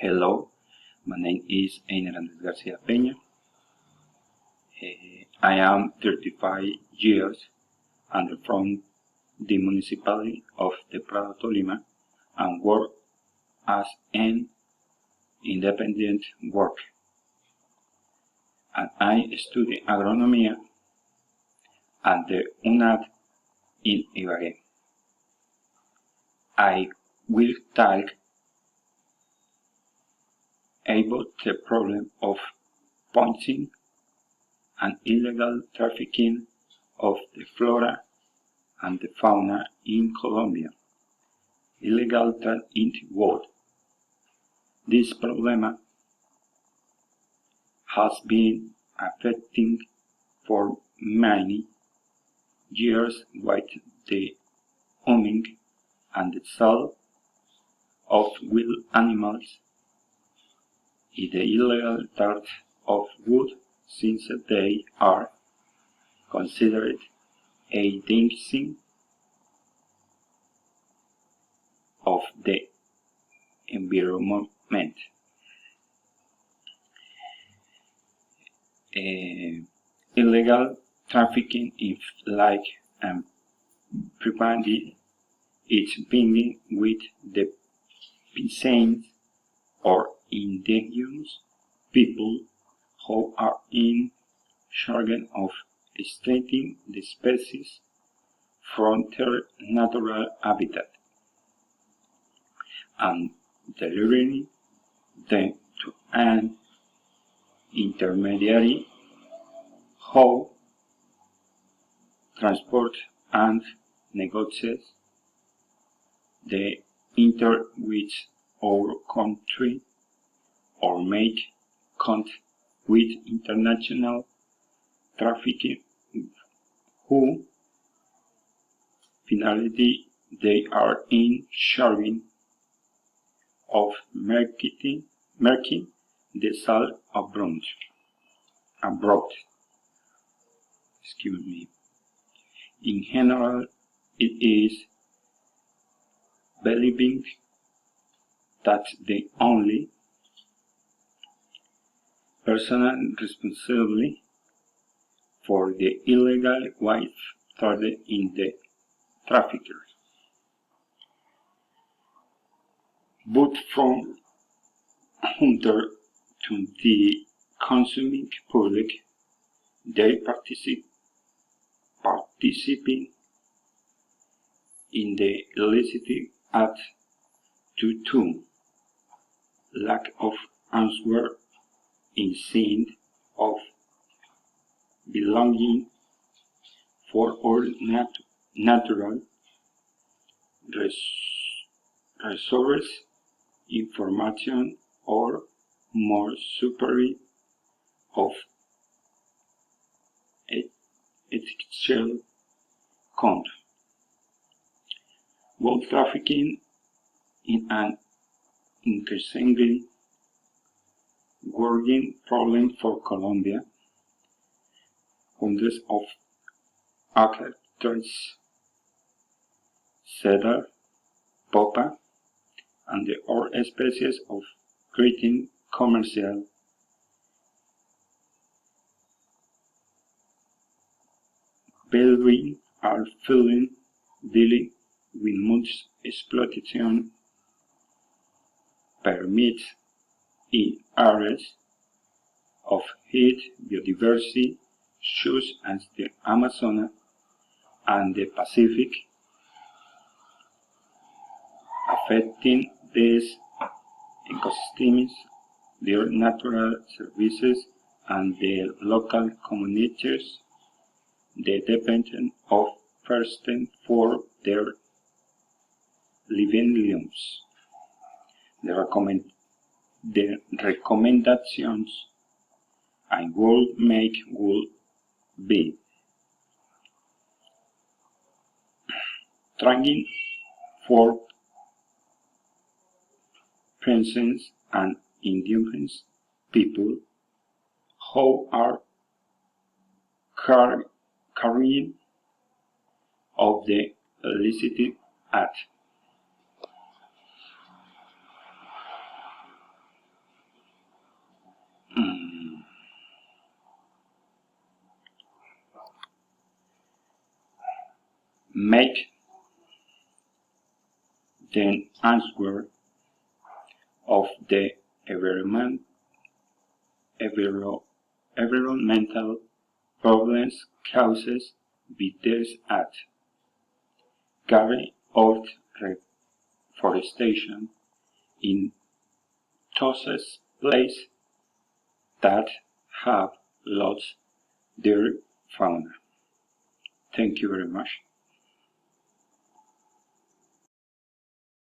Hello, my name is Einer Andres Garcia Peña. I am 35 years and from the municipality of the Prado Tolima and work as an independent worker. And I study agronomy at the UNAD in Ibagué. I will talk about the problem of poaching and illegal trafficking of the flora and the fauna in Colombia. Illegal trade in wood. This problem has been affecting for many years with the hunting and the sale of wild animals in the illegal trade of wood, since they are considered a danger of the environment. Illegal trafficking is like preventing its being with the peasants or indigenous people who are in charge of extracting the species from their natural habitat and delivering them to an intermediary who transport and negotiates the inter with our country or make contact with international trafficking who finally they are in charge of marketing the sale abroad. Excuse me. In general, it is believing that the only person responsible for the illegal wild trade in the traffickers. But from hunter to the consuming public, they participating in the illicit act due to lack of answer in sense of belonging for all natural resources, information, or more superior of ethical conduct. World trafficking in an increasingly worrying problem for Colombia. Hundreds of acres, cedar, popa, and the other species of creating commercial building are dealing with much exploitation permits in areas of high biodiversity such as the Amazon and the Pacific, affecting these ecosystems, their natural services, and the local communities that depend of first for their livelihoods. The recommendations I would make would be trying for persons and indigenous people who are carrying of the illicit act. make the answer of the environmental problems causes by this act. Carry out reforestation in those places that have lost their fauna. Thank you very much.